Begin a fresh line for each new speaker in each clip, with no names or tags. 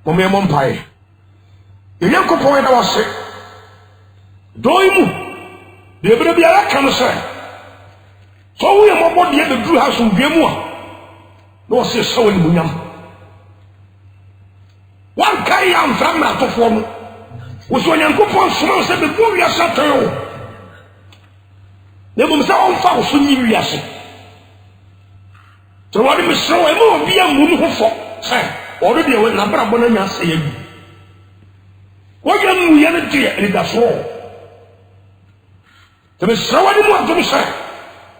Mome Mompae. The Yanko point was sick. Doimu, the Ebrea can say. So we are more the Drew House in Gemua. No, say so in Munyam. One Kayam Fama to form was when Yanko Point said before we are Saturday. Never was all false in you, so what is so a more be a moon for? Say, already I will not abandon say. What can we have and that's all? There is so many more to say.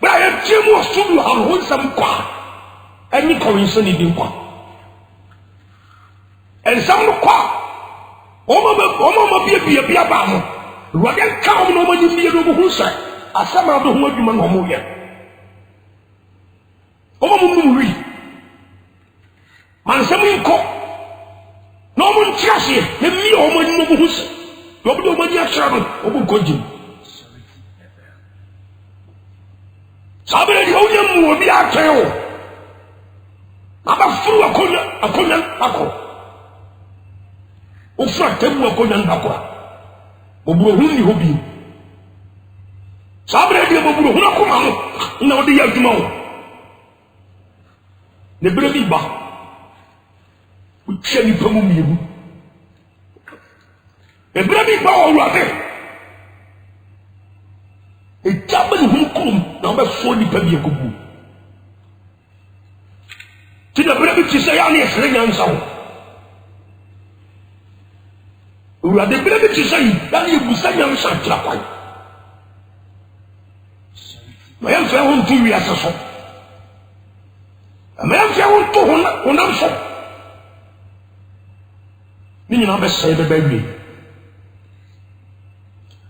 But I have two more to do how hold some qua. Any coincidence in qua. And some qua. Oma be a bam. Rather come no one in the room who say, as some of the woman homo yet. Oma read. Man, some cock. No one chassis, the me or my nobles. Nobody has traveled over Gojim. Sabere Yam will be our tail. I'm a fool of Koyan Bako. Ufra Tebu of Koyan Bakwa. Obuhuni Hobi. Sabere Yabu, no, the Yakimo. The Brady Ba. We cherry Pamu. The Brady Ba already. A double who come number 40 per year. To the brave to say, I am a young sound. We are the brave to say that you will say, young son, Trapai. I am found 2 years or so. A man found 200 on them so. Meaning, I'm a say the baby.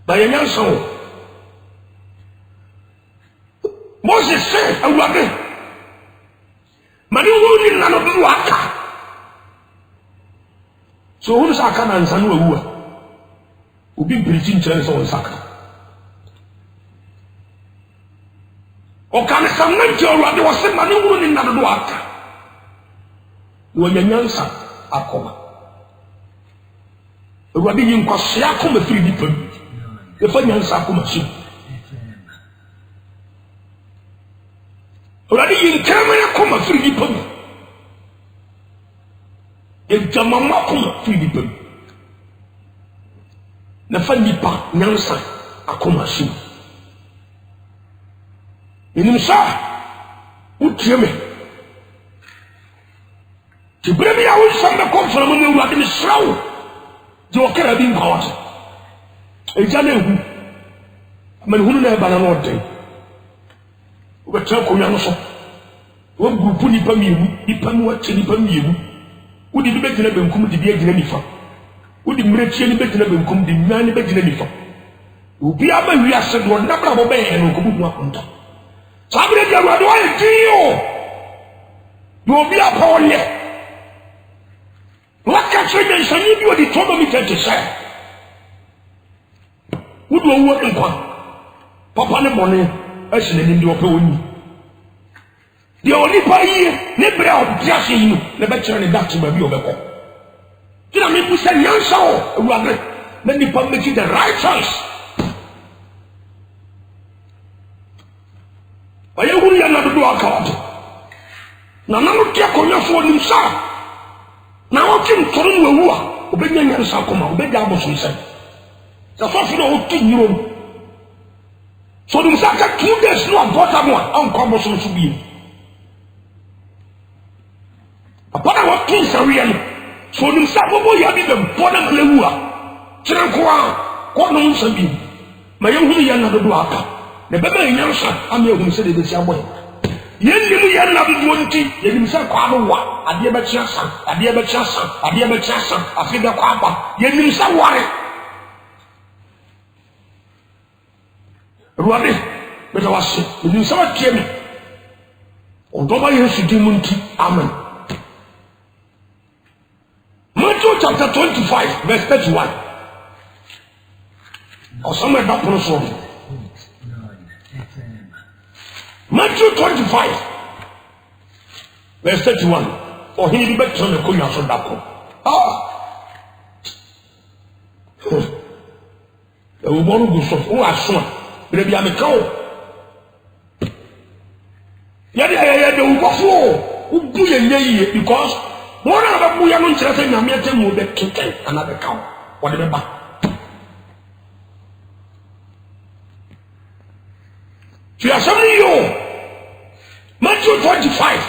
By a young soul. Moses said, I will be. Mani wuni nano bi waka. So who saka na nsanu awuwa. Obi mpiriti nkyerɛ sɛ wɔn saka. Ɔka sam na nkyɛ Awurade wɔsɛ mani wuni nano bi waka. Wɔnya nyansa akɔma. Awurade yi nkwasoa akɔma firi nipa bi. Yɛfa nyansa akɔma hyɛ. Already in Camera come free people. In Jamama come free people. Nafanipa Nansa Akomashi. In himself, would you me? To bring me out from the conference when you are in the shroud. You can't be caught. A Janet, man who never know day. Koyano so wo grupu nipa mienu nipa no ache nipa mienu wo di be gina benkum di be gina nifa wo di mretie ni be gina benkum di nwan ni be gina nifa obi aba wi ase do na bra bo be he no ko bu akonta sabre di Awurade wa dio do obi apa onye waka chede nsani bi odi todo mi tete sai wo do wo nkwa papa ne bone asine ni ndi ope woni the only pay ne bra obiase yi no ne be kire ne dachi ba bi obekọ kina me pusa nyansa o Awurade na nipa make the right choice aye huru ya na do aka na nanu tie konya so nim sa na wo kim toro no wu a obenya nyansa koma obenya aboso nse sa so fi no o ti nyiro so nim sa ka 2 days no abota mo an kwa aboso so bi apana wa kin sawiya no so nim sa bobo ya bi be boda malewu a kire ko a ko no nsa bi ma ye hunu ya na do aka ne bebe nyansa am ye hunu se de be sia boy ye nim ya na do nti ye nim sa kwa no wa ade be chia san afi da kwa ba ye nim sa ware ruade be da wase ye nim sa wa tie me odo ba Yesu di mu nti amen. Matthew chapter 25, verse 31. Or somewhere that person. Matthew 25, verse 31. Or he be better than the Koya so that. we want to go so who are so maybe I'm a cow. Yeah, the go who do ye because one of them we are not saying I'm here to move the chicken another cow. Whatever. You are something you Matthew 25.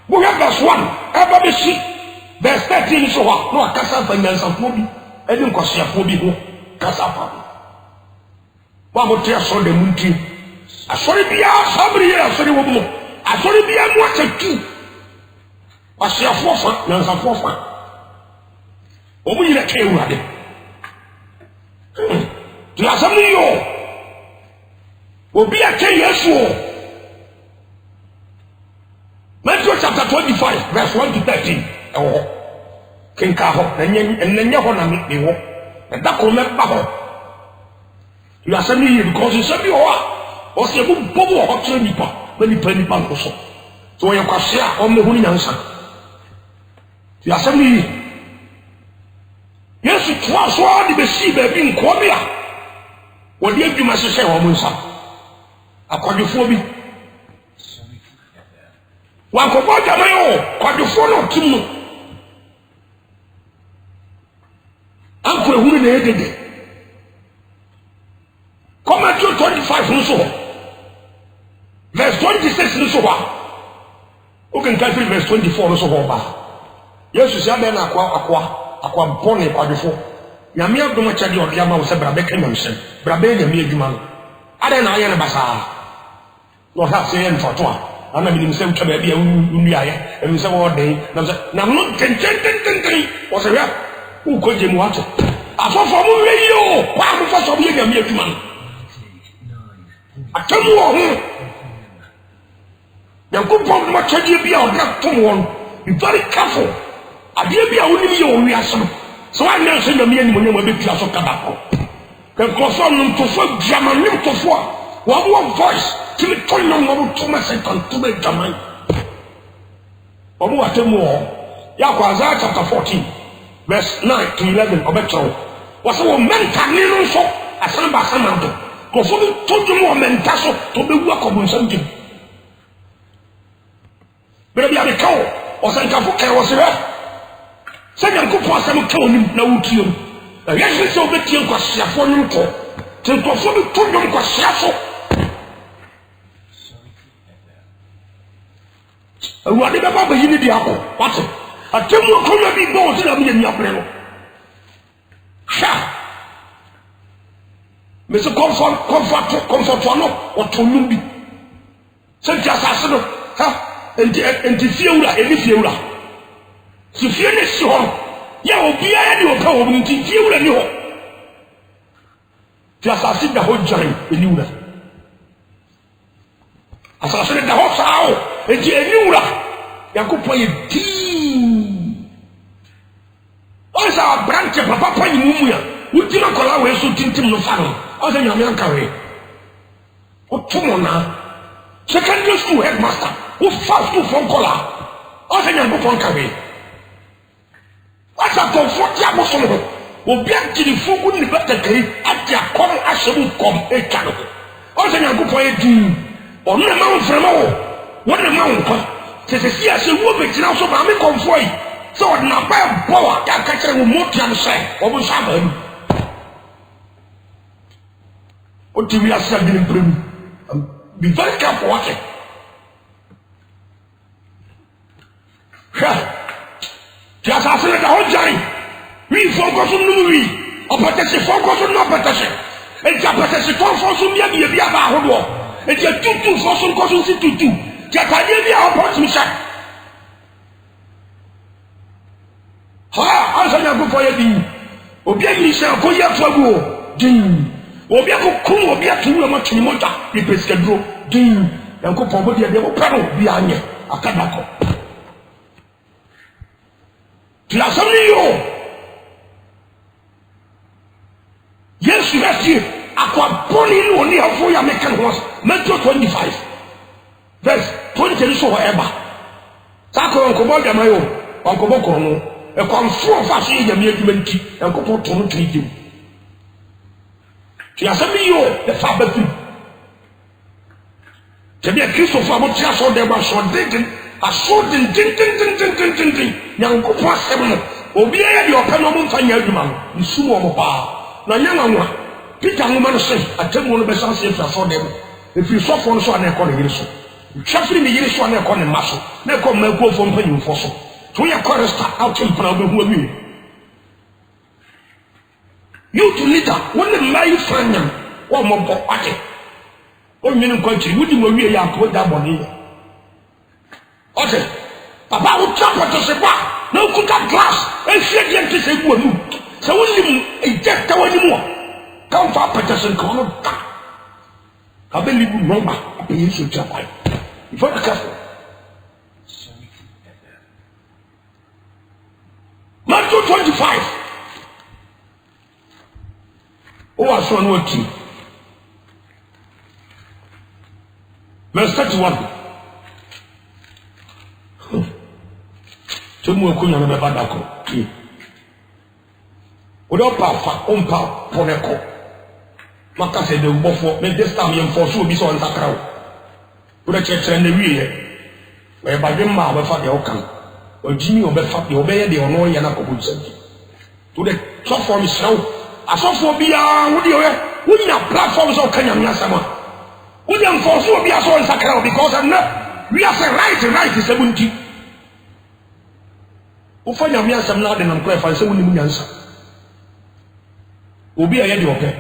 We have verse 1. Ever be see verse 13 so what? No, Kasa finance and Pobi. I didn't cause your Pobi who Kasa Pobi. One more tear saw the moon tree. I saw it be out somebody else. I saw it be out what a two. I see a forfeit, there's a forfeit. Over you that came ready. To have something you will be a 10 years old. Matthew chapter 25, verse 1 to 13. Oh, King Kaho, and then you want to meet me. And that will make Baho. You are sending you because you said you are. Or say, who Bobo or Trenipa, when you penny bank also. So you can share on the winning answer. You are sending you. Yes, it was one the sea being Quabia. What do you must say, Omunsa? Aquadophobic. One for what am I? Quadrophone to me. Uncle, who did it? Come at 25 so. Verse 26 so. Who can tell verse 24 so? Yes, you said then aqua pony quadrophone. Yamia do much at your Yama was a Brabecan Mansion, Brabe and Miljuman. I don't know, I am a bazaar. Not have saying for 12. I'm not himself to be a Unia, and some more day. Now, not 10 was a rap. Who could you watch it? I saw from radio. Why was I being a mere man? I tell you, now good for much of you be out that someone. Be very careful. I dare be only your reaction. So I never send a million when you will be class of tobacco. Can confirm them to fuck German to four. One voice. Till it told them Thomas and to make the mind. Or what more? Yahweh chapter 14, verse 9 to 11 of Betro. Was a mental little so as some Basamando. Because we told you more mental to be welcome with something. Maybe I recall or Santa Fuka was there. Second could possibly tell him no to you. Yes, it's over to you because you are for you to perform the 2 young because whatever Baba you need the apple. What's it? I tell you, come be bones in the apple. Sha Mr. Comfort one or to Lumbi. Such as Asano, ha, and the Fiora, and the Fiora. So Fiona saw, ya will be any power into Fiora and you. Just as in the whole giant in Luna. As I said, the whole sow. And you knew that you could play a team. Also, our branch of Papa in Mumia, we did not call our way so tintin no family. Also, your man carry. What tomorrow? Secondary school headmaster, who fast to phone caller. Also, your phone carry. What's up for 40 hours? Will be actually for good liberty at their common actual come a channel. Also, your good for a team. Or no amount from all. What amount? Says a sea as a woman, and also by me convoy. So, not by a power, that catcher will more than say, or was happened. What do we have said in Brim? Be very careful watching. Just as the whole giant, we focus on the movie, or potentially focus on no potential. And Japanese focus on the Yabba. And you're too for some caution to do. Jacademia opportunity. Ha, answer your good for your being. Obiang shall go here for go. Ding. Obiaco Kum Obia to much more. The Pescadro. Ding. And go for body of the Opero behind you. A Kabako. Tiasamio. Yes, you have here. Aqua Pony only have 4 American horse. Metro 25. Verse 20 so whatever. Sako Uncle Bogamayo, Uncle Boko, a control fashion in the movement, and go to treat you. Tu as jamais eu de fabriquer. C'est bien Christophe a montré à son débat, son ding, à son ding. Il y a un coup de poing, c'est bon. Au bien, il y a un peu de monde qui a du mal. Il s'ouvre mon pas. Il y a un moment. Peter Moumane, à tel moment, le sens est à son débat. Et puis, soit on soit un école de guérison. Chaque fois, il y a un école de maçon. Mais comme un coup, on peut une force. Tu y a quoi rester à quel point de vous mieux. You to leader, when the my friend, or more party. Oh, you country, would you be a put that money? Okay, Papa will jump at the bar, no cook up glass, and shake them to say, so only a jet anymore. Come for Peterson, come on. I believe you remember, you should jump. Before the castle. Matthew 25. Oh, I saw no key. Verse 31. So mu akunya na beba dako. Odo pa fa ompa poneko. Maka se de mbofo, me this time yem for so bi so ntakra. Odo chechere na wiye. We ba de ma ba fa de okan. Ojini obefa de obeye de ono ye na kobunsem. To the top form is now. Asofo bia wodi oye wonya platforms of Kenya nyasama wonya mfonso obi aso nsakra because we are say right is ebunti ufanya miasam na de nam kwa fa se woni munyansa obi aye de ope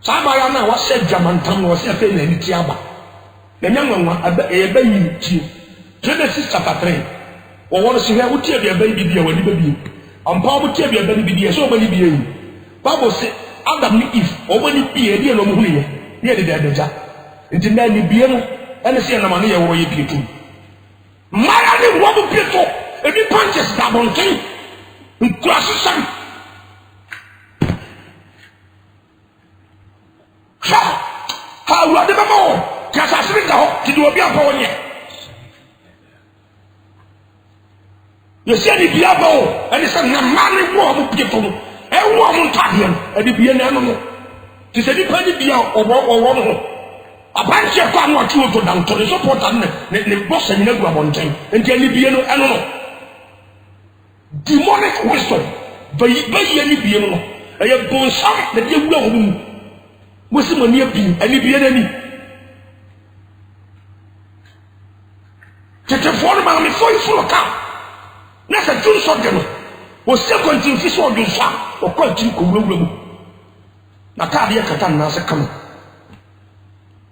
saba ya na wa se jamantam no se fe na ni ti aba na nyanwa ebe yi ti Genesis chapter 3 wo won se hia wuti ebe yi bibia wani babi ampa wuti ebe yi bibia so obani bibia yi Bible say Adam ni Eve obani bie de no mu huni ye de deja nti na ni bie no ene se na ma no ye wo ye bie tu mara ni wo bu bie to ebi punches da bonten nkurase sam ha wa de babo ka sa siri ka ho ti do obi apa wonye ye se ni bie aba o ene se na ma ni wo bu bie to ewo mo ntade no ade bie na no ti se di pa di bia owo no abanche kwa no atu to dan to supporter ne boss ni na gu abonten enti ani bie no eno no demonic wisdom bayi ani bie no eye bonsam na de wu awo mu mosi mo ni abi ani bie na ni tete for ma me foi fuloka na se tun so de no o se kontin fi so do sa o kontin ko wura mu na ta de kata na se kam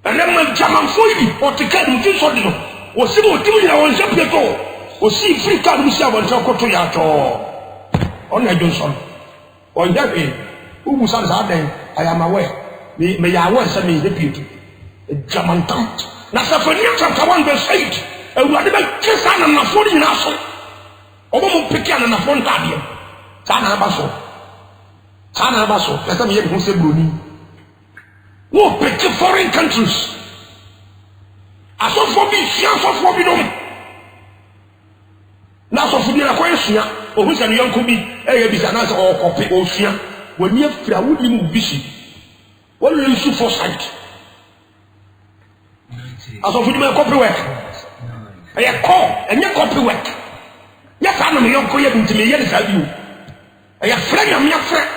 ana man jaman foibi o te ka mu fi so de no o se mo timi na won se peto o si free card mu sia won ko to ya to on na Johnson o ya be u mu san sa den I am aware me ya won se me de peto jaman tam na Safania chapter 1 verse 8 ewurade ba kesa na na fori na so obo mo peke na fonta ade sana ba so pesa me hu se broni wo peke foreign countries asofo bi no na asofo bi na ko esua o hu se no yanko bi eye bi sana se o kope o sua wani afira wodi mu bisi wani le su for sight asofo bi me copy work eye call enye copy work yes I know me yonko ye binti me ye de sabi o eye friend am ya friend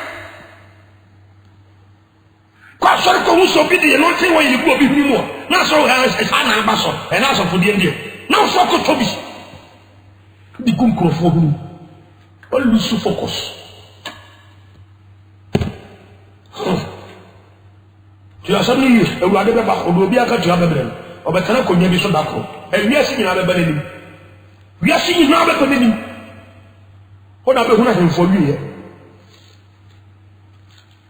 kwa sori ko hu so bi de no tin wo ye bu obi hu mu na so sa na ba so e na so fodie ndie na so ko tobi di kunkrofo hu all lose focus ti asami ewurade be ba odo obi aka tu abebre obetana ko nya bi so dako e wiase nyina be ba ni wiase nyina be ba ni ona be hu na hemfo wiye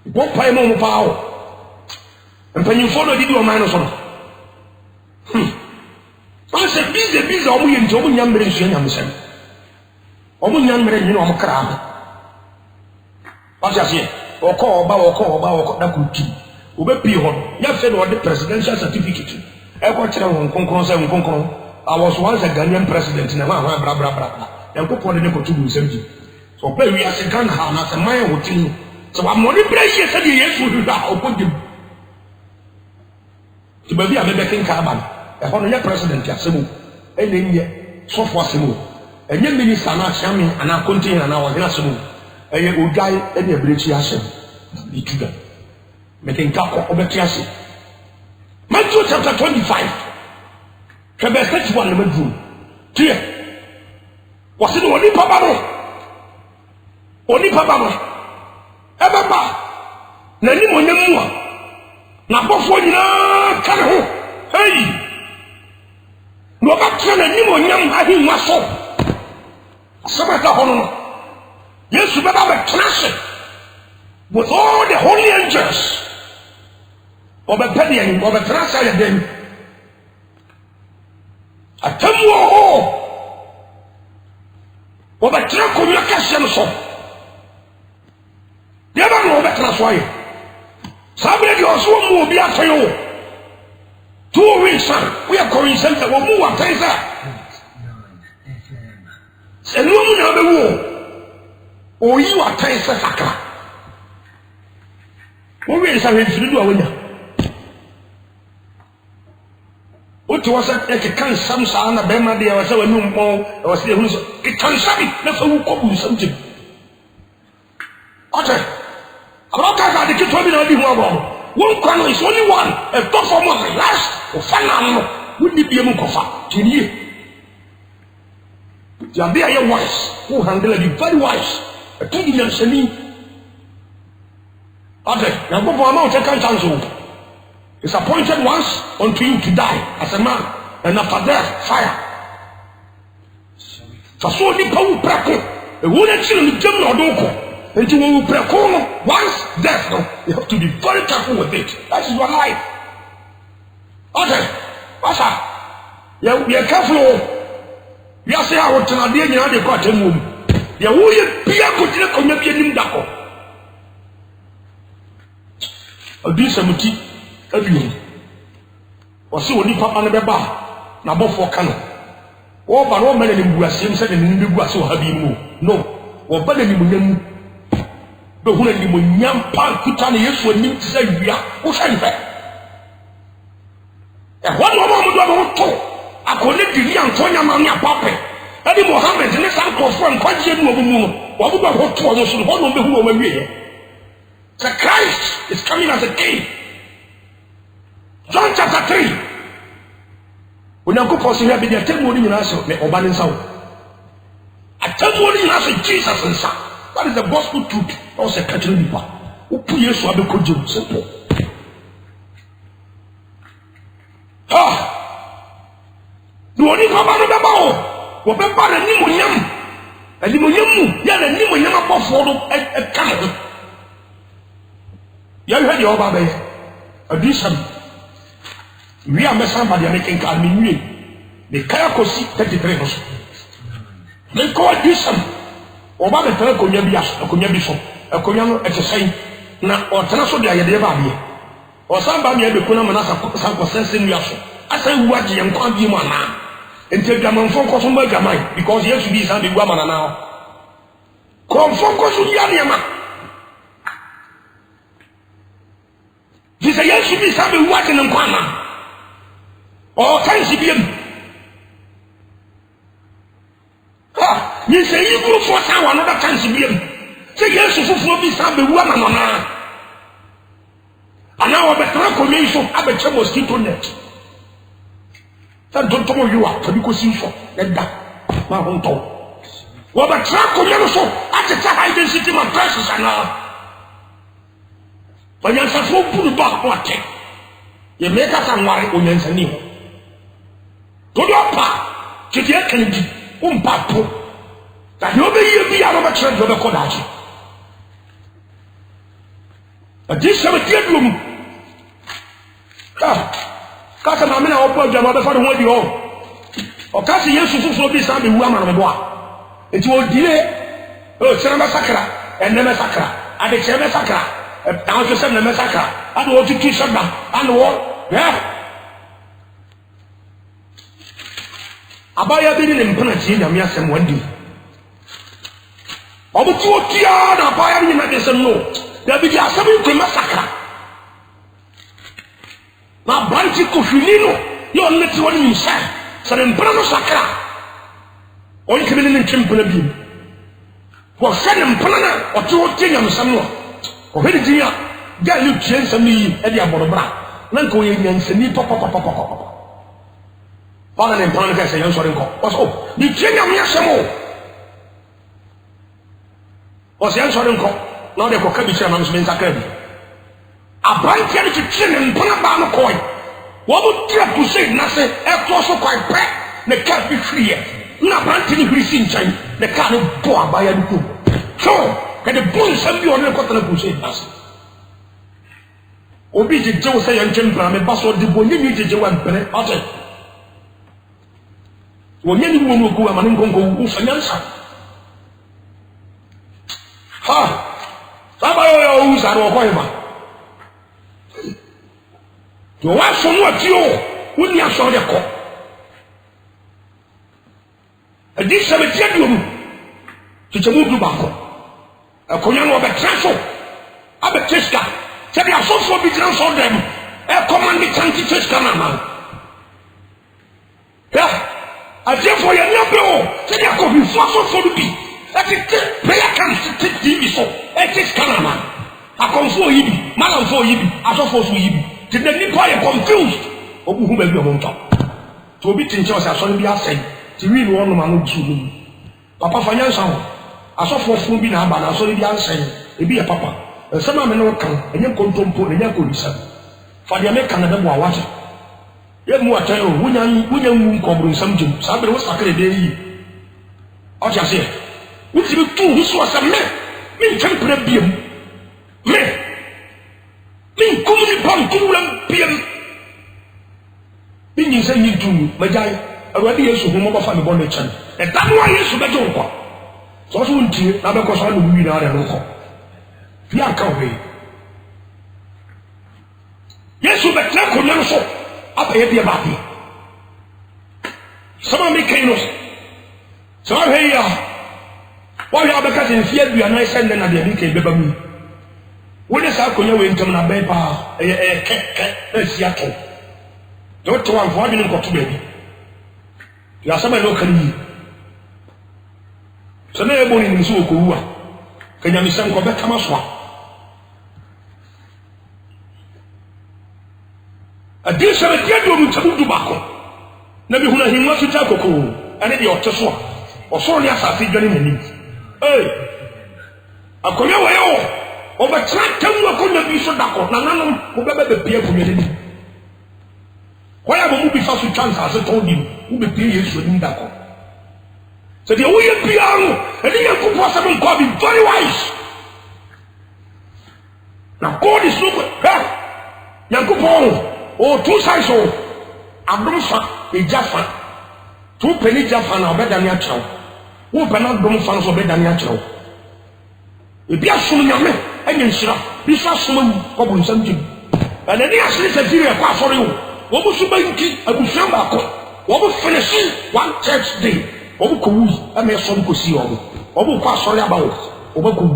bo pai mo pa o mpanyimfo no didi o man no so no ba se bize o mu ye njo mu nyambre nsu nyamsem o mu nyambre nyina o mu kra ba se oba da kutu obepi ho ya fe no de presidential certificate e ko kire won konkon se won konkon I was once a Ghanaian president na wa bra ya ko pon de ko tubu semji so pe wi ase kan ha na se man wotin So I'm money pressure said yes we do open them. To be a making carbon, a honor president Yasemu, and then yet so for Semu, and then minister not shamming and I continue and I was in a Semu, and you would die and you breach Yashem. The trigger making Kako over Tiasi. Matthew chapter 25. Verse 31 number 2. Dear, was it only Papa? Only Papa. Ebaba. Nani mo nyamua. Na bofo nyina kan ho. Hey. No ba tena ni mo nyam ahi maso. Sabata hono. Yesu baba be tena with all the holy angels. Oba pedian, oba tena ya dem. Atamu ho. Oba tena ko nyakasya no so. Never know better as why. Somebody also will be after you. 2 weeks, we are going center. We'll move up. And you know the war. Or you are Taisa Saka. What is a winner? What was it? It can't some sound of Bema. There was a new ball. I was there. It can't stop it. That's who call something. Okay. I'm not going to tell me only one corner is only one. A top for my last or final. Wouldn't it be a Mukofa? Genie. They are very wise. Who handle it very wise. A king in Semi. Okay. Now go for a mountain council. It's appointed once unto you to die as a man. And after death, fire. For so the power practice. A wooden children, Jim or Doko. And you will precon once death, no, you have to be very careful with it. That is your life. Okay, what's up? You are careful. You are saying I want to know the end of the quarter moon. You will be a good look on your piano. Dako. A decent tea, a view. Or so only Papa never bar, number 4 cannon. Or by all men in Guasim said in the Guaso have you moved. No, or better than the whole of the young part put on the yes when you say we are who shall fair. And one moment we don't talk. I connect the young Tonya Mania Papa. Eddie Mohammed and his uncle from quite genuine woman. What would I want to others who hold on the who are here? The Christ is coming as a king. John chapter 3. When I go for here, be the testimony in us, the Oban Sound. A testimony in us, Jesus and Son. That is the gospel truth. Also, catching people who put you so simple. Ah, no only Papa no Babo, or Papa and Nimonium, and Nimonium, yet a Nimonium above for a Canada. You heard your baby, a decent. We are somebody making Calmin. The Karakosi 33. They call decent. Oba be tele konya bi so akonya no etesai na otena so de ayede ba bi o san ba me be kuna manasa san ko sense nua so asa wu age en kwa bi mu ana ente gamanfo ko so ba gamai because yesu bi san be wu amana na ko fo ko so ya ne ma dise yesu bi san be wu age en kwa na o kan si bi you say you go for someone another chance to be him. Say yes, you for be some woman on her. And now I better commission, I bet you mosquito net. That don't tell you are because you saw that my home town. What about track on your soul? At the time, identity my prices and now. But you're so full back what you make us unworried on your new. To your part, to the Kennedy, Papo. That nobody be out of a church of a Kodaji. But this is a dead room. Casamina opened the mother for the one you own. Or Cassie used to be something woman of the bois. It will delay. Oh, Senama Sacra, and Nema Sacra, and the Chema Sacra, and down to send the Massacre, and what you teach them, and what? Yeah. Abaya didn't impress in the Miasam one day. Obutu otia na baya ni na dese no there be asem ko massacre na branch ko finino yo neti woni misa sare mpana no sakra on kebe ne ntwempana bi wo sane mpana na o to tenya msam no o hedi dia ga you tien sam ni e dia borobra na nko ye nyansani pop Bana ne mpana ka se yan sori nko o ni tenya mo yasemo o se yan sori nko na de ko kabi chira na mso sakra bi abantia ni tien mpana ba no koi wo bu tira pushe na se e to so kwai pe ne ka bi free na banti ni free nchan ne ka no bo abaya du ko so ka de bon sam bi on ne ko tana pushe na se obi je wo se yan chen pra me ba so de bo ni je wa mpene ate wo nye ni mo ko ama ne nkonko wo fanyansa ha saba yo usa ro ko ema to wa so no atio woni aso de ko adi sabe tia di omu chichemu du ba ko akonya no be traso abe cheska sabe aso fo bi tran so dem e command chanti cheska na ma ya adi fo ya nyabe o sabe ko bi fo bi ati prayer can take di so e cheska na ma akonfo yi bi malamfo yi bi asofo so yi bi the nipa is confused. Obu hu ba bi omo nta. To obi tinche o se aso bi asai. Ti wi no no ma no tu no. Papa fanya nsa ho. Asofo fu bi na aba na aso bi asai. Ebi ya papa. Nsema me no kan enye kontompo enye kolisa. Fa dia me kan na bo awate. Ye mu atan o wunya mu nkobru nsam jum. Sa be wo sakre de yi. O ti ase. Wuti bi tu hu so asa me ntwem pra biem. Me min kumuni pam kumulam piem min se ni tu majai awadi yesu ho mo ba fa me bon chan e danwa yesu be jo ko so so ntie na be ko so no wi na re ko fi aka we yesu be tra ko nyan so apa ye bia ba bi sama mi kainos so he ya wa ya be ka se fi adua na se na de bi ke be ba mu wone sa konya we ntam na be pa esiato do to wan fo bi nko to be ya sama no kan yi so na ebo ni nso ko wu a kanya mi san ko be kama so a di sa be dia do mu tabu du ba ko na bi huna hinwa su ta kokko ane de o to so o so ni asa fi dwani mani akonya we yo oba tratam ko na bi so dako na nanom ko bebe be pie ko yeli kwaya mo bi fa so chance ase to di wo be pie yesu ni dako so de wo ye pie anu e ni ko po sa ko be very wise na God is so good ha yankopon o two sides o adom fa e jafa two penny jafa na obeda ni achaw wo pe na adom fa so obeda ni achaw e bia so nyame enye nsira bisa soma ko bu nsam tim ana ni asiri se tiri kwa afori wo bu so banki abusuan ba ko wo bu finish one church day wo bu ko wu ama so ko si wo bu kwa asori aba wo ba ko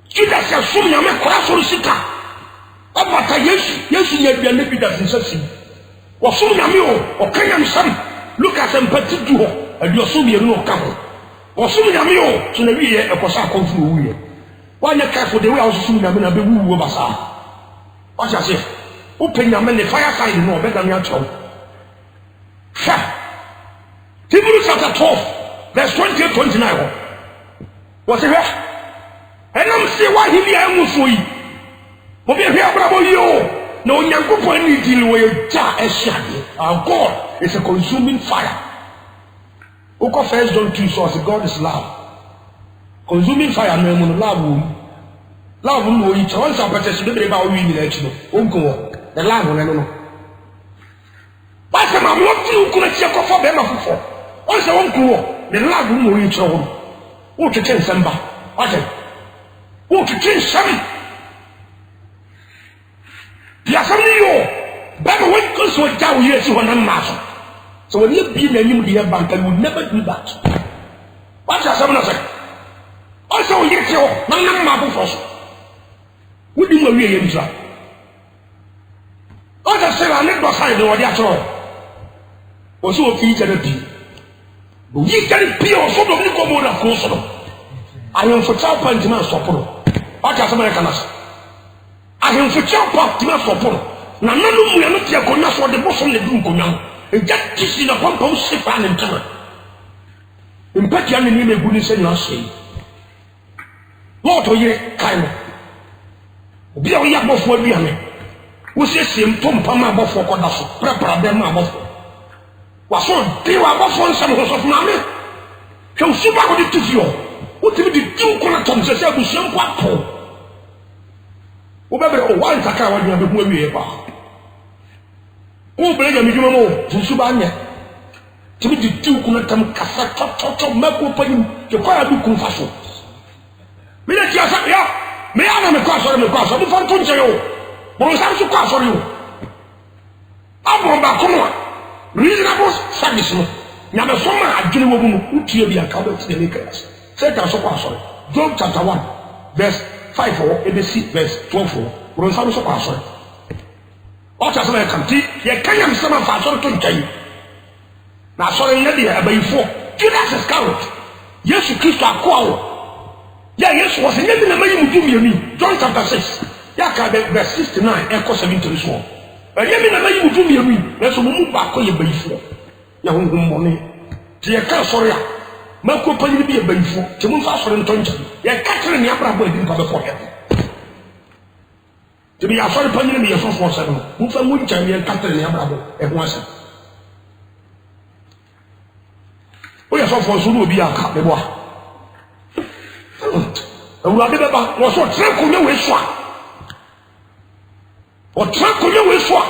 kida se so nyame kwa asori sika abata yesu nya bia ne bi da sinsasi wo so nyame o kanya nsam look at empathy do ho adio so bi no ka ho wo so nyame o so na wi ye ekosa konfu wo ye wanya careful the way I was assuming na be wu basa what you say open your man the fire side no better than your child Hebrews chapter 12 verse 28-29 what say and I'm say why he be am for you mo be here brabo yo no nyankopon ni deal we ja ehia our God is a consuming fire oko first John 2 so as God is love consuming fire no mu love no yi cho once apete so be ba o wi ni na chi no onko wo the love no ba se ma mo ti ku na chi ko fo be ma fofo on se onko wo the love no yi cho wo twetwe nsamba ate wo twetwe nsam ya sam ni yo ba mo won ko so jaw yi si honan ma so when you be na nim de bank you would never do that what you say na say also so yet yo na ma bo so wudi ma wie yem tra o da se la ne do sai do wodi atro o so fi je na bi o yi kari bi o so do ni ko mo na ko so do ayen fo cha pa ntima so poro o ta se ma kana so ayen fo cha pa ntima so poro na nanu mu ya no tie ko na so de bo so ne du ko nyan e ja tisi na pampa o se pa ne ntama impatia ne ni me gu ni se ni o se Lord oye kaino obi o ya bofo aduane wo sesiem to mpama bofo koda so prepara dem ma bofo wa so de wa bofo nsam ho so na me hwe usuba ko de tufio wo timi de tu ko na tom se se abusuam kwa po wo bebere o wa ntaka wa dua be hu awie ba wo bele ya midwuma mo usuba anya timi de tu ko na tam kasa to mako panyim ke kwa adu kun fa so me na tia sa ya me ana me kwa so bu fan to nche yo bo sa so kwa so yo abo ba ko no reasonable service no nya me so ma adwene wo mu utie bi aka ba tie me class say ta so kwa so Job chapter 1 verse 5 or ABC verse 12 bo sa so kwa so o ta so na kan ti ye kan yam sama fa so to nche na so re ne dia abayifo Judas Iscariot Yesu Kristo akwa ya Yesu was in the name of John chapter 6. Yaka verse 69 echo 73 so. Yemi na mayi mutum yemi na so mu ba ko ye bayifo. Ya honhom mone. Ti ye ka sori a. Ma ko panyi bi ye bayifo. Ti mu fa sori ntonje. Ye ka tere ne abra bo edi pa be ko ye. Ti bi ya sori panyi ne ye so so so no. Mu fa mu ncha ye ka tere ne abra bo e ho asa. O ya so fo so no obi aka be bo a. Ewurade beba wo so tre ko nwe so a o tre ko nwe so a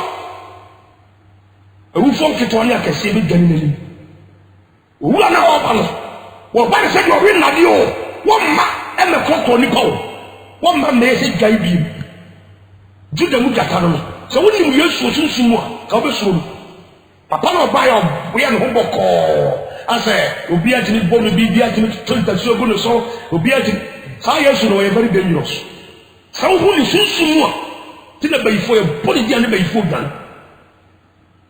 ewu fon kito ni akese bi gani nani owura na wo ba no wo ba se do wi nade o wo ma e me kokko ni pawo wo ma me se gai bi juda mu jata no so woni mu Yesu sunsun mu a ka be suru papa no ba ya wo ya no boko ase obi agini bo no bi agini tonta si ogo no so obi agini sa Yesu no very dangerous sa wo ni sunsun mu a ti na bayifo e body dia na bayifo gan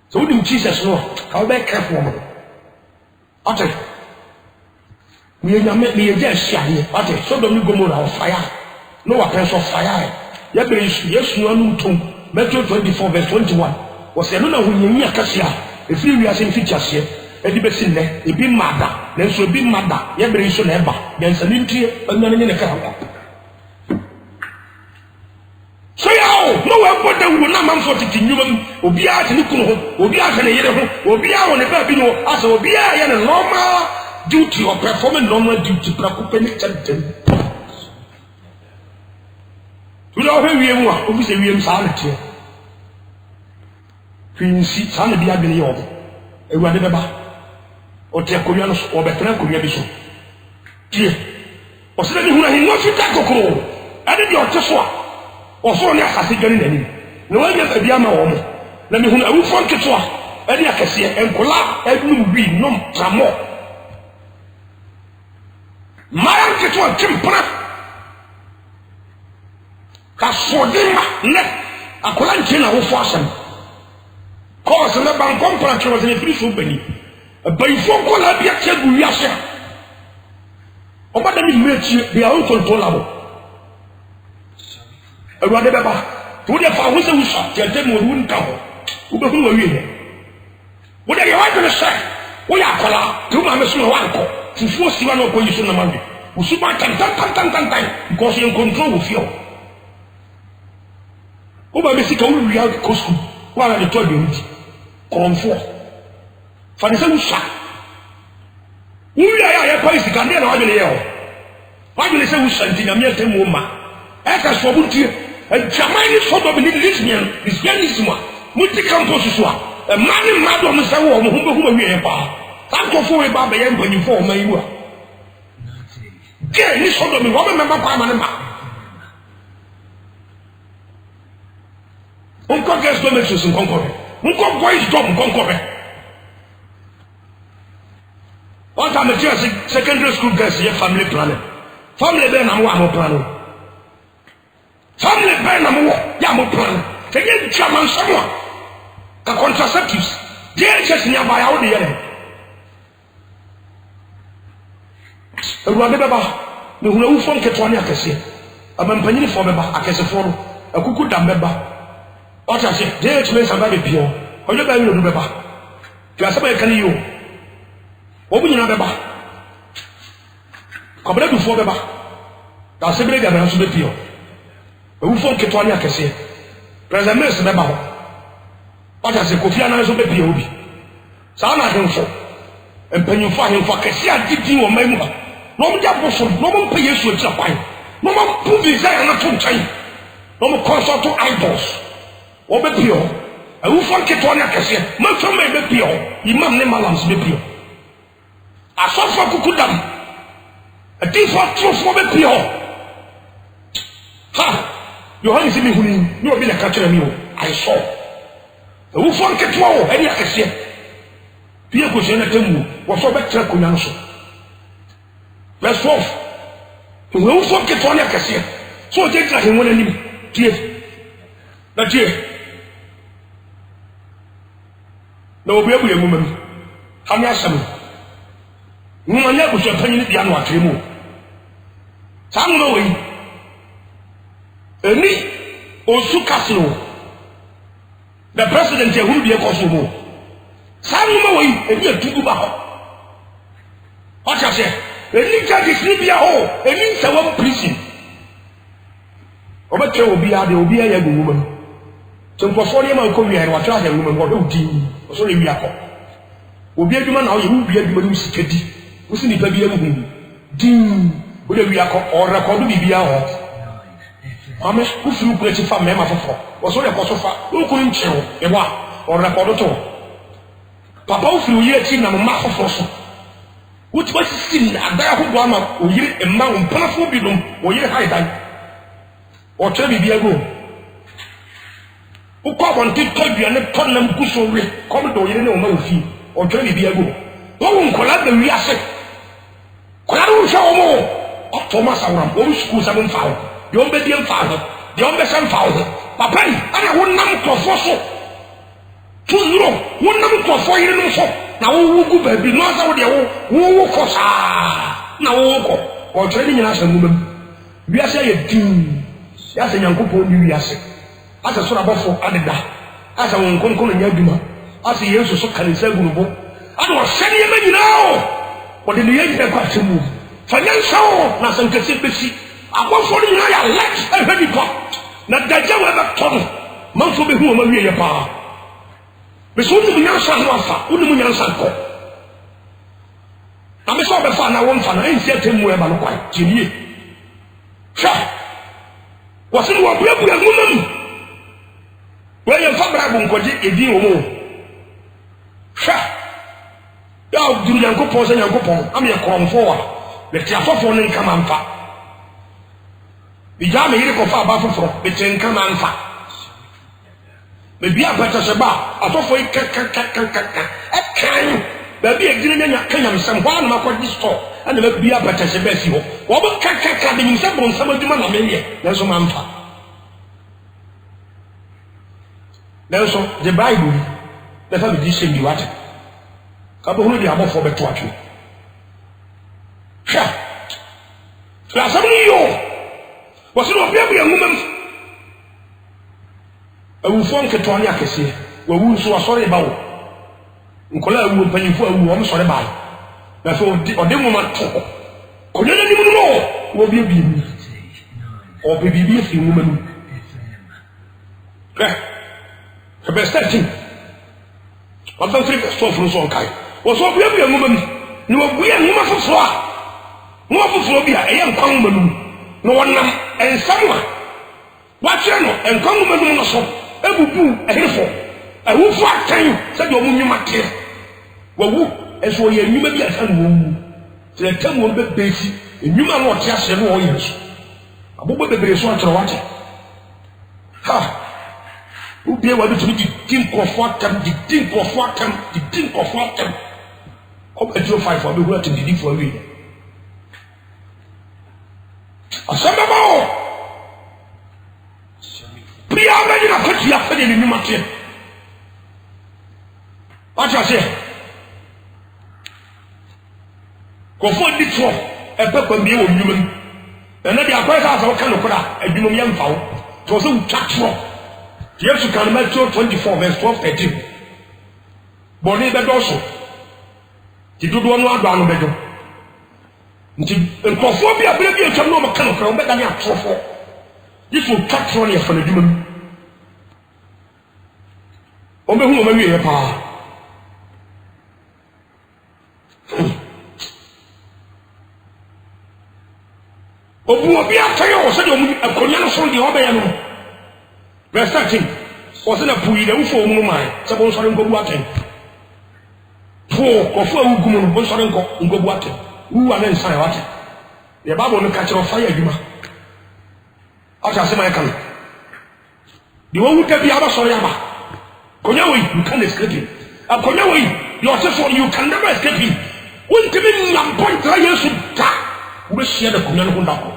so wo ni Jesus no ka be careful mo ate mi nyame mi je hia ate so do mi Gomora of fire no wa press of fire ya be Yesu no anu tom Matthew 24 verse 21 was no na hunyi akasia e fi wi ase fi chase edi besi ne ebi mada na so ebi mada ye bere so na eba de nsani ntie anyane ne ka ha so ya no we boda wu na man 40 nyuma obi a tini kunu ho obi a tini yere ho obi a won ba bi no asa obi a ye ne normal duty or performing normal duty pra ko pe ni chantem tu do he wie mu a obi se wie mu sa na tie finsi sa na bi adene ye obo ewade beba o te akonya no o betra akonya bi so tie o se ni huna hin no fita kokoro ade di o te so a o so ni asase gani nani na wa nya bi ama wo mo na mi huna awufo nketo a ade akase enkola edum bi nom tramo mara nketo a timpra ka sodima ne akola ntina wo fo asem ko se na ban kompra ke wo se ni firi so bani bayifo ko la bia chegu wiase o ba da mi mechi they are uncontrollable Ewurade beba to de fa wo se wo sha tete mo ru nka ho wo be hu wo wie wo de ye wa de sha wo ya kola to ma me so wa nko fufu si wa no ko yiso na ma bi wo su ba tan because you control wo fio wo ba me si ka wo wi out ko school wa na de to de nti konfo fa de se wo sha wo wi ya pa isi kan de na wa de ye ho wa de se wo sha nti na me tem wo ma e ka so bu tie jamani so do bi lesbian lesbianism multi campus so a man ma do mo se wo mo hu be hu ma wi e pa ta ko fo e ba be ye mpani fo ma yi wa ke ni so do mi wo be member pa ma ne ma on ko guest do me so sin konko on ko boys job konko be what am I secondary school guys ye family planning family be na mo a mo plan family be na mo ya mo plan te ye chaman somo ka contraceptives DHS nya ba ya wo de yere Ruade beba ne huna wu fon keto ne akese amampanyini fo beba akese fo no akuku dam beba o ta se DHS me samba be pio ojo ba wi no beba tu asaba e kan yo wo bu nyina beba kobra du fo beba ta se bre ga na so be pio wu fon keto ne akese president mes beba ho o ta se Kofi Annan so be pio obi sa na hemfo empanyimfo ahemfo akese adidi wo mai mu ba no mo dia boso no mo pe Yesu ati akwan no mo pu desire na to nkai no mo consult idols wo be pio awu fon keto na kese ma so me be pio imam ne malams be pio asofa kukudam ati fo trofo be pio ha Yohane si mi huni ni obi na ka kire mi o I saw awu fon keto o eni akese pia ko se na temu wo so be tra ko nyan so Verse 12. We will forget one akase. So take like him when any tie. Na tie. Na obi abu yemu mam. Hanya asam. Numa nya ko so panyi ni bia no atremu. Samu no we. Eni osu kasino. The president ehuru bi ekoso mo. Samu no we eni atugu ba ho. What you say? Eni judges ni bia ho eni se won prison oba che obi ade obi ya gu wumam tempofo ne ma ko wi ya wa tra ya wumam wo do di so le wi akọ obi adwuma na o ye wi adwuma ni sikadi wo si ni pa bia mu hu din wo de wi akọ o record bi bia ho ame ku fi ku echi fa me ma fofo wo so le ko so fa wo ku nchewo e wa o record to papa wo fi wo ye echi na ma fofo so What was seen at that Obama, or you a mountain, powerful bedroom, or you high time, or tell me, be a go. Who come on, take you and let them go so rich, come to you know, fee, or tell me, be a go. No one collect the reasset. Collado show more. Thomas Aram, old school 7 foul, the obedient father, the obedient father. Papa, I won't number for fossil. 2-0, 1 number for 4 years. Na wo go baby no asa wo de wo ko sa na wo ko o tere ni nyina asem mum wiase ye din ya se Nyankopon ni wiase asa so na bofo adeda asa won konkon nya aduma asa Yesu so kanisa gurubo ado o sene ye nyina o o de ne ye kwa temu fanyansa o na sankase besi akofo ni nyina ya let e hebi pa na daja we ba tono manfo be hu o ma wie ye pa Beso ni munyansa no afa, uni munyansa ko. Na me so be fa na won fa na ensi atemu e ba no kwai. Tinie. Sha. Wasi wo buabu ya ngumam. We ye fa bra bu nkoji edin wo mo. Sha. Ya duru Nyankopon se Nyankopon, am ye kromfo wa. Le ti afofo ne nka manfa. Bi ja me yire ko fa ba foforo, be ti nka manfa. Maybe I better say, I thought for can baby a green and can some one market this store and the be a better say, Bessie. What can be some on some of the man? There's a man. There's the Bible. The family sing you what? Couple of the above for the watch you. Sure. Somebody you was it not a woman? Awu fon keto ne akese wa wu nso asore ba wo nkola awu panyimfo awu wo msore ba na so ode mo ma to ko ne ni mu no wo bi bi ni o bi bi fi mu manu the best thing what don't think so from so kai wo so bi mu manu ni wo bu ya mu ma fofo a mu fofo bi a e yan kwan manu no wonam ensamwa wa kire no enkwan manu no so ebubu ehefo awufo atan se de omunwuma te wawu eso ye nwuma bi atan wo mu se tam wo be besi nwuma no ote ase no wo yeso abobo bebere so atro wate ha ubi wa bi tumi di tin kofotam ko be 05 for be hu at di for wi Asabamo. Pia many na kwati ya fede ni nyumate. What I say? Kofo di tro e pepa mi wo nyumam. Na dia kwasa asa ka no kora adwumam ya mfawo. To so utwatro. Yesu kan Matthew 24 verse 12-13. Boni be doso. Ti dodo no ado ano bedo. Nti nkofo bi abere bi atwam no maka no kora wo beda ne atrofo. Yifu twatro ne fa na adwumam. O be hu o ma wie pa. Obu obi ataya o se de omu akonya no so de obeya no. Verse 13. O se na puyi de ufo omu mai. Se bon sore ngobu aten. Po kofo awugumu no bon sore ngobu aten. Wu ana nsan wate. Ye babo no ka kire fire adwuma. Ata se mai kan. De wo wuta bi aba sore aba. Konya we you can't escape him. Akonya we you can never escape him. Won't be nyam point ra Yesu ta. We share the konya no ndako.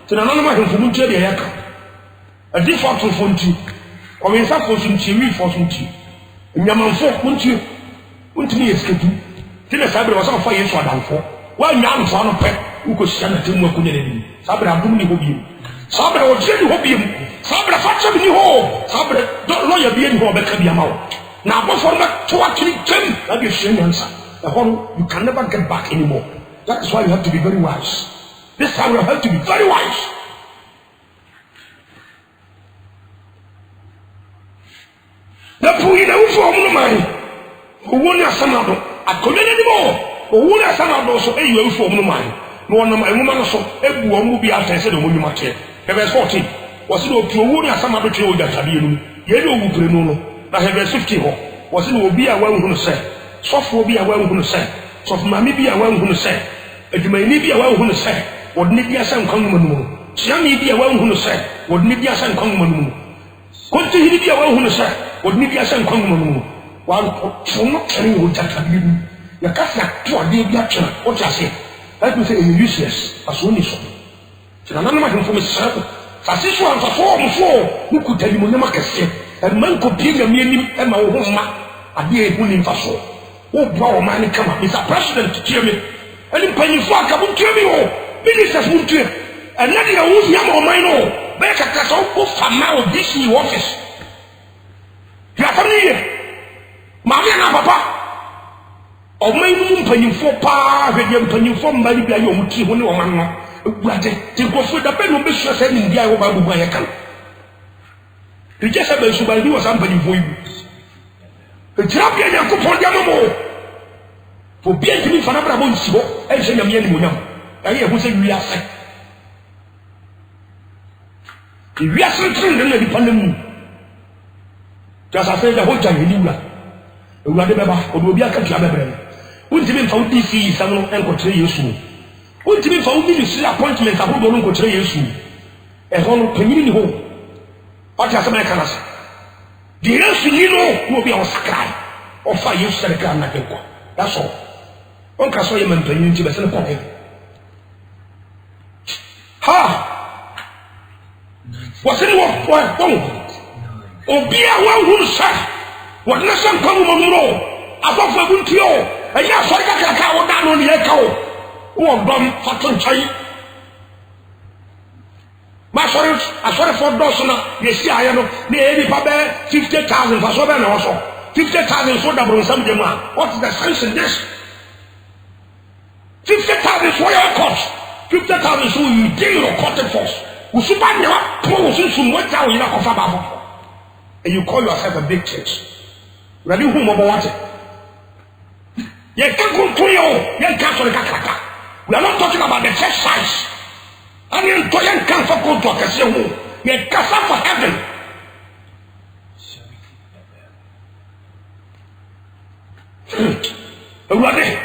Tina nanu ma hemfu ntie de yaka. A default for ntie. Ko me nsa for ntie wi for ntie. Nyamanfo ntie. Wontimi escape. Tina sabre wa so fa Yesu adanfo. Wa nya anfo no pe. Uko shia na temu akonya de. Sabre adum ni hobiem. Sabre o je ni hobiem. Sabre fa che ni ho. Sabre do lawyer bi ni ho be ka bi amawo. Na abofo na to akini tem. Na be hye nyansa. You can never get back anymore. That is why you have to be very wise. This time you have to be very wise. The puyi na ufo omu mai. Owo ni asamado. Akonya ni mo. Owo ni asamado so eyi ufo omu mai. No wona mai mu ma so ebu omu bi atese de omu nyumate. Verse 14. Was no owo ni asamado twe o jatabi enu. Ye de owu pere no. Na verse 15 ho. Was no obi a wan hu no se. Sofo bi a wan hu no se. Sofo mami bi a wan hu no se. Adwumayini bi a wan hu no se. Wodne bi asan kwan mu no. Siami bi a wan hu no se. Wodne bi asan kwan mu no. Konti hiri bi a wan hu no se. Wodne bi asan kwan mu no. Wa fono kere o jatabi enu. Ya kasa to ade bi atwa. O ta se. That means it's useless. Asoni so. Tina nanu ma hemfo me sabo. Fasiso anfafo mo fo. Nukutali mo nyama kese. E man ko bi na mi anim e ma wo ho ma. Ade e hu ni mfaso. Wo bwa o man kama. Mr. President tie me. Ani panifo aka bu tie me o. Ministers bu tie. Anadi na wo nyama o man no. Be kaka so ko fama o DC office. Ya family. Mami na papa. O man mu panifo pa, hwede panifo mbali bia ye o muti ho ne o man no. Ewurade ti ko fo da be no be so se ni ndia wo ba bu aye kan. Ti je se be su ba ni wo sam panifo yi. Ejirabia yakopon dia mo fo bia ntimi fa na bra bo nsibo e je nyame ani monyam aye hu se wiase wiase trin na di pandemu ja sa se ja ho ja ni wura ewurade beba odo obi aka tua bebre untimi fa udisi samno enkotre Yesu untimi fa udisi appointment abodo no enkotre Yesu e ho no panyini ni ho ati asema kanasa di Yesu ni no obi a osakrai ofa Yesu sere kan na kenko that's all on ka so ye man panyini ti be se ko ha wasini wo obi a wa hu sa wadna sam kan mo no afofo buntio eya so ka wo da no ne ka wo dom faton chai asore for doso na yesi aya no na eni pa be 50,000 for so be na so 50,000 so da bron sam jema. What is the sense in this? 50,000 for your court. 50,000 so you deal your court force. Usuba ne wa po usunsun what down ina kofa ba. And you call yourself a big church. Ready who mo what? Ye kan kontrol ye kan so kakaka. We are not talking about the church size. And you can't come for good talk. You can't for heaven. Ready?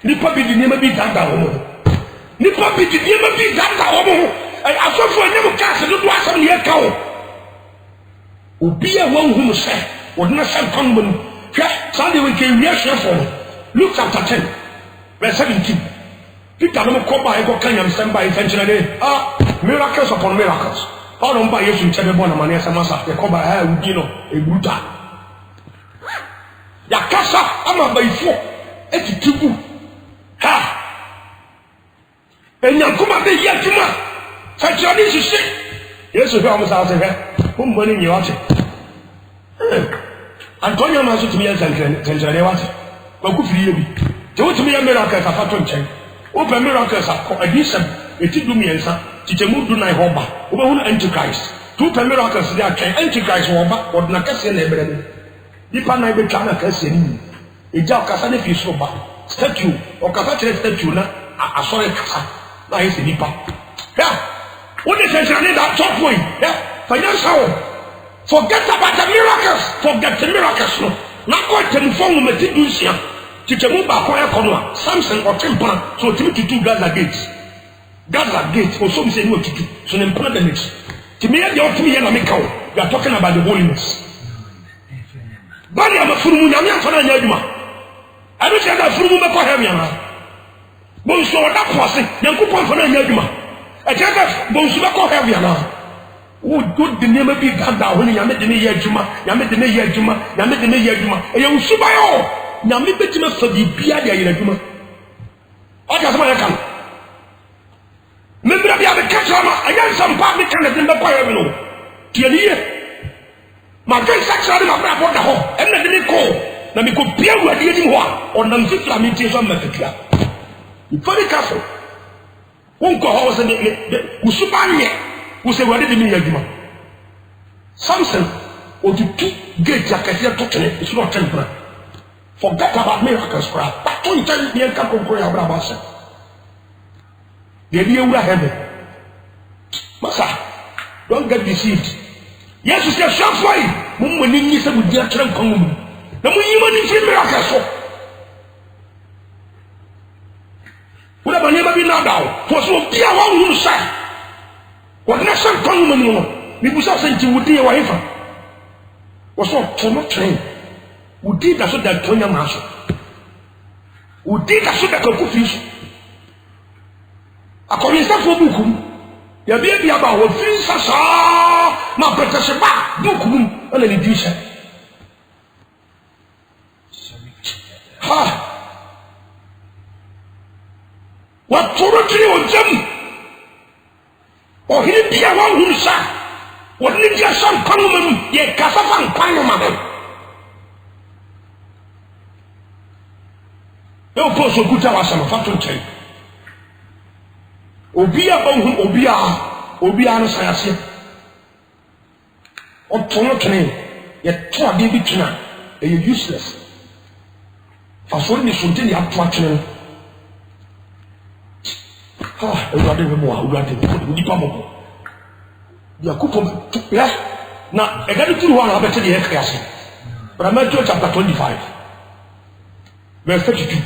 Nipa bi di nima bi danda homo. Nipa bi di nima bi danda homo. I saw for never cast do asam ye ka o. Obi a wan hu no se, wodna sam kan mu. Hwe Sunday we can hear share for. Luke chapter 10 verse 17. Peter no ko ba e ko kan yam sem ba intentionally. miracles upon miracles. All on by Jesus in born a man as a master, the cover hair would be no a brutal. Yakasa, I'm a by four, et tubu. Ha! And Yakuma de Yakuma, such a dish is shit. Yes, we almost out of here. Whom money you watch it. Antonio Masu to me as I watch it. But good for you. Do to me a miracle as a fat chain. Open miracles are a decent, a tidu me and son. Tichemu do na hoba oba antichrist two miracles they are antichrist hoba or na kase na ebrebe dipa na be twa na kase ni eja okasa na fi so ba statue okasa chere statue na asore kasa na hisi dipa yeah what is essentially that top point yeah financial forget about the miracles forget the miracles no na ko telephone me tidu sia tichemu ba ko e kono Samson or temper so timi to Gaza gates Gaza gate, or some say no to do. So, an important to me, the ultimate Yamiko, we are talking about the holiness. But I'm a full moon, I'm not for a Yaduma. I don't say that full moon for Hamiana. Bonso, that person, Yankupon for a Yaduma. I tell that Bonso for Hamiana. Oh, good, the name of the Ganda, when you made the Yajuma, Yamid the Yajuma, Yamid the Yajuma, and you Subayo, Yamid Betima for the Pia Yajuma. What does my account? Maybe I have a catch on against some public candidates in the choir. Tier, my great section of my brother home, and let me call. Let me compare what you're doing on the fifth lamentation method. You very careful. Won't go house and Usubanya, who say, what did you mean? Samson, or to two gates like I said, it's not temporary. Forget about miracles, but don't tell me a couple of prayer. They be over heaven. Massa, don't get deceived. Yes, you say, shall fly. When you need some dear trunk, the woman in free miracles. Would have never been now. For so dear one who say, what nation come, we was sent to would be a wife. Was not to not train. Who did that so that Tonya Marshall? Who did that so that could fish? According to Bukum, you be about what feels as my British back, Bukum, and an edition. Ha! What torrently on them? Or he be a one who said, what did your son come yet Casafan Panama? No post of good hours and a factory chain. Obia no sayase on tono train yet to a baby tuna a useless for so many something you have to train now I got to do one of the class but I'm at chapter 25 verse 32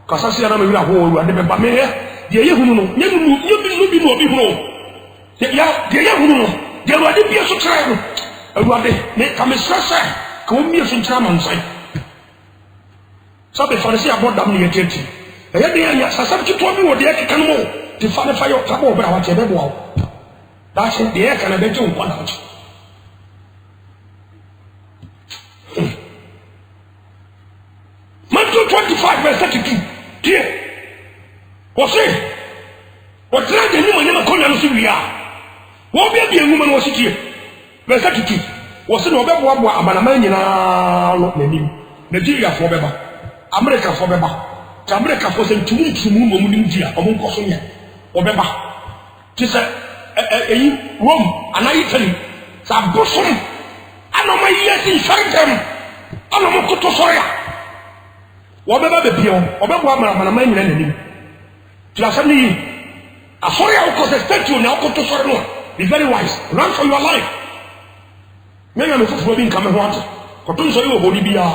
Kasasi ana me wira ho ade be ba me ye hunu no ye bi no obi hunu ya ye hunu no ye ade bi so kra no awade me ka me srasa ka o mi so kra man sai sabe farisi abodam ne yeteti e ye de ya sasa ti to bi wo de keka no mo ti fa ne fa yo ka bo bra wa te be bo da se de e kana be ju kwa na chi Matthew 25 verse 32 Dear, what's it? What's that? The woman never called us to be what be a woman was it here? Verse 32 was it over what Amanamania Nigeria for Beba, America for Beba, America for some 2 weeks to move on India, among Cosonia, or Beba. Tis a Rome, and Italy, some bosom, and on my years inside them, and on Mokoto Soya. Whatever the pion, or Baba Manamania enemy. Tlasani, a sorry, I'll cause a statue now to Sorno. Be very wise, run for your life. Many of the people come and want Cotton Soyo Bolivia.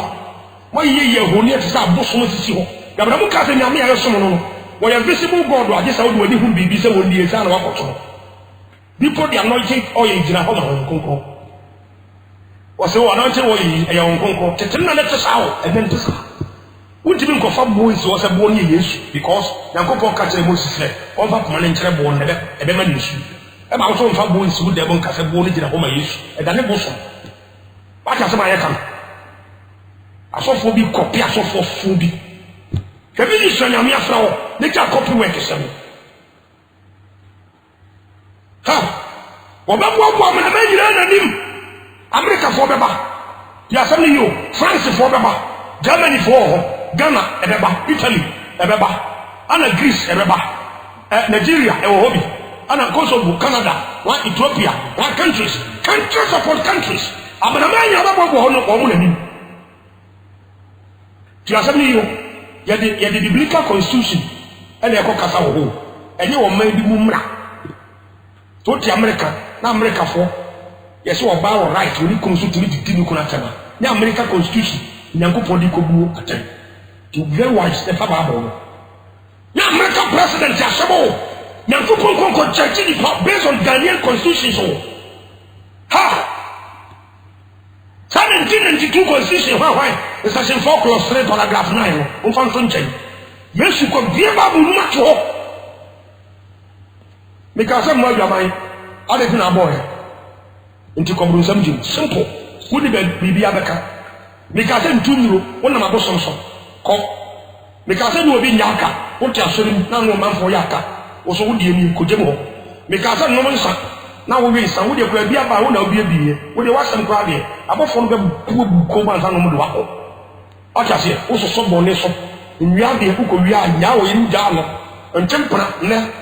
Why ye who near to start Bosom Sissio? Yabramuka and Yamia Somono. Why a visible God, I just how do we be busy with the exam of Cotton? Before the anointing oil in a home Conco. Was so anointed oil a young Conco, Tetina let us out and then to Wouldn't even confirm Moses was a born years because Yanko catcher Moses said, all that man in Trebon never a man issue. And I was on for boys who devon cast a born in a home issue, and then a bosom. What as my account? I saw for big copy, I saw for Fubi. The minister, Yamia Flower, let your copy work is seven. Ha! Well, that one woman, a man, and him. America for Baba. Yes, only you, France for Baba, Germany for Ghana, Ebeba, Italy, Ebeba, and Greece, Ebeba, Nigeria, Ewobi, and Kosovo, Canada, one Ethiopia, one countries upon countries. I'm a man, you're not going to assembly you. You had the biblical constitution, and you're called and you may be Mumra. So the America for yes, you are bound right when it comes to the Tinukunatana. The American constitution, Yanko Podiko attend. To be very wise, the Bible. The American president, Yashabo, Yanko Ponko Church based on Ghanaian constitution. Ha! 1792 constitution, why? It's section 4 clause 3 paragraph 9. On function. Yes, you could be able to match up. Because I'm not your mind. I didn't a boy. Into Combro something simple. Wouldn't be Abaka. Because I'm 2 euro, one of my bosoms. Come. Because I know being Yaka. What you are showing now, no man for Yaka. Also, would you mean Kojemo? Because I know my son. Now we some would you be about one of you, would you watch some crab here? Above from the poor Comas and Muduako. I just say, also some bonus. In reality, who could be now in Jalo. And Tempera,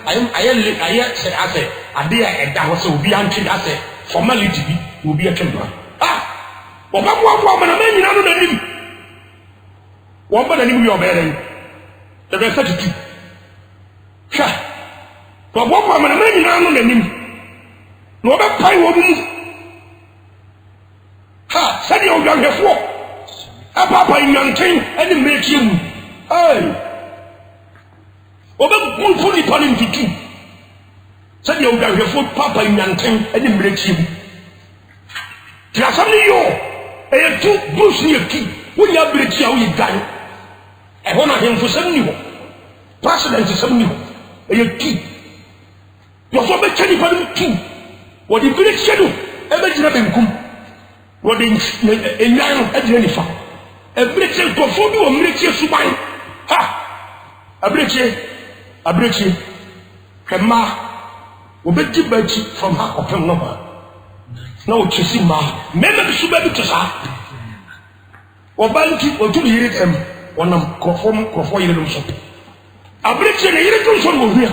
I said, I say, a dear and that was so beyond I say, formality will be a temper. Ah! But one woman, a man, you know, the name. One better than you are better. The rest of it. Sha. But one woman, a man, you know, the name. No other pie woman. Ha! Said you are here for. A papa in your king and the make you. Hey! Over one fully turning to two. Said you are here for papa in your king and the make you. Just only you. A two bush near key. When you are breaking out, you die. I want him for 70. President is 70. A key. You are so much two. What the village schedule, every general come. What in Yan at Jennifer. A breaking performing or military subai. Ha! A breaking. Kema will be given from her open number. No, Chisima, men of the Subaru to her. Or Banky or to hear them one of conform years. A breaking a little son will hear.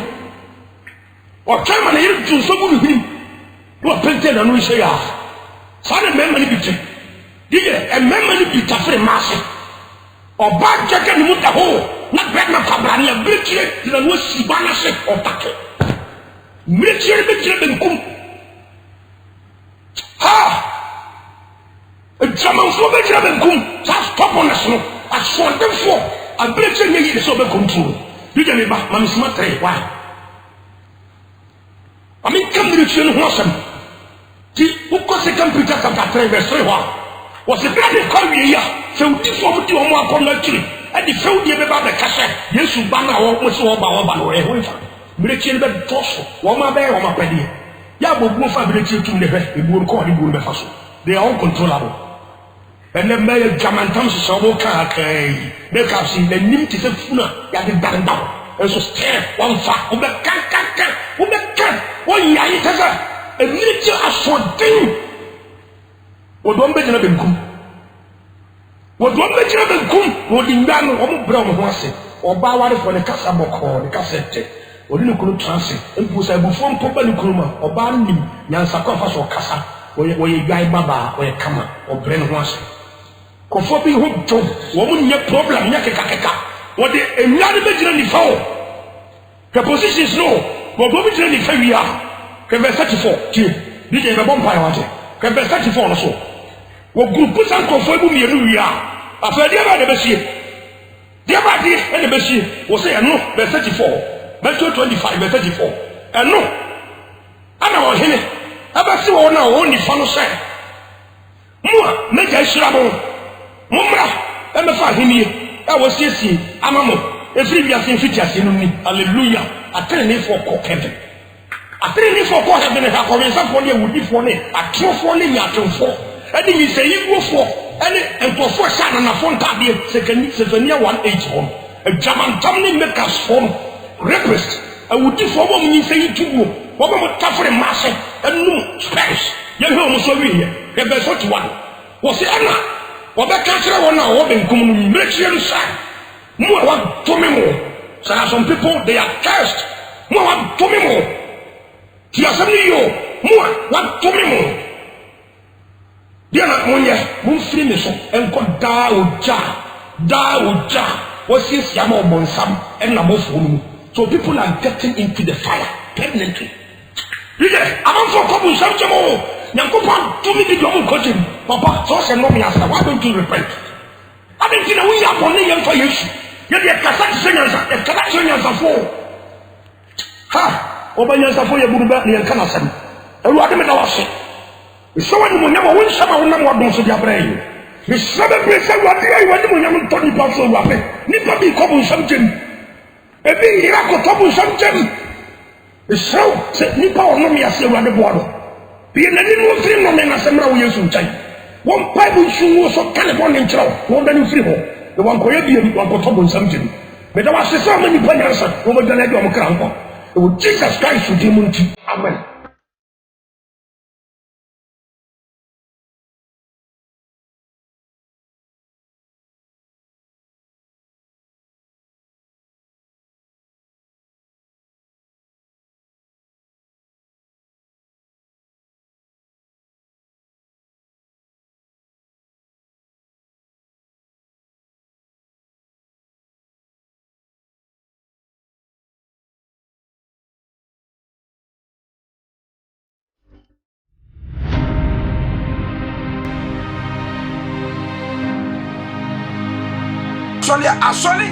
Or come and hear to someone with him. What painted and we say, son of memory between. Dear, a memory be tough for a master. Or bad jacket and the hole, not bad my cabani, a breaking than was Sibana ship or packet. Military between come. Ha! A German for the German come, just stop on the snow. I swan them for a breaking me is over control. You can be back, Mammy Smart. Why? I mean, come to the children, Watson. Who caused the computer chapter 3 verse 3 was the bloody colony here. So this one do more commentary. And the field you about the cassette. Yes, you ban our was all about our military bed torso. One my bear or my penny. Yabu move fabricated to the best. It will call it will be fast. They are all controllable. And the mayor German Thompson saw more car. They can see the limit is a funa. Yet it down down. And so stare one fat. Who the can. One yah. A military assaulting. What one better than come? What one better than come? What in Ghana or Brown was it? Or Bawari for the Casabok or the cassette. Or you could transit. And was a buffon company cruma or Bandi, Yansakofas or Casa, or a guy Baba or a Kama or Bren was. Conforming hope job, woman, your problem, Yakaka. What the another better than the foul. The position is no, but what better than the fair we are. Verse 34, DJ the Bompire, verse 34 or so. What group puts on conformable me, we are. After the other, the Bessie. The other and the Bessie will say, no, verse 34, verse 25, verse 34. And no, I know him. I bet you all now only follow say. More, make a shrubble. Mumra, and the fight him here. I was saying, Amamo, every year since it has seen me, hallelujah. I tell you for cock heaven. I tell you for cock heaven, I come in some point would be for me. I throw for me, I throw for. And then you say, you go for any and for son and a phone card, second 1 home. A German family makers form request. I would do for woman you say to go. What about tougher master and no Spanish? Young home so here, the best one. Was it Anna? What that catcher one now, what been coming, make sure side. More want to me more. So some people they are cursed. More want to me more. Here some you more want to me more. They are not one year, who finish and got da. What's his Yamo Bonsam and Namo? So people are getting into the fire permanently. I'm for couple some Yankopa to me the double coaching. Papa, so and mommy answer, why don't you repent? I didn't think we are only young for you. Yet the Kazakh singers, the Kazakh singers are four. Ha! Obayas are for your Buddha and Kanasan. And what am I saying? Someone will never win some of them what goes to their brain. The seven place I want to young Tony Passo Wapping. Nipper be couple something. A big Irako couple something. The show said Nipper or no me as a run the water. Be in a little free moment as a row years in time. One pipe will soon was so Californian trout, more than free home. The one Korean one couple something. But there was so many players over the leg of a crown. It would Jesus Christ with him. Amen. Assolé,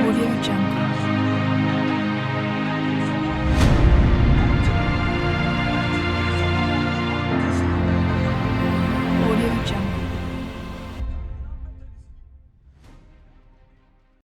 Audio Jungle.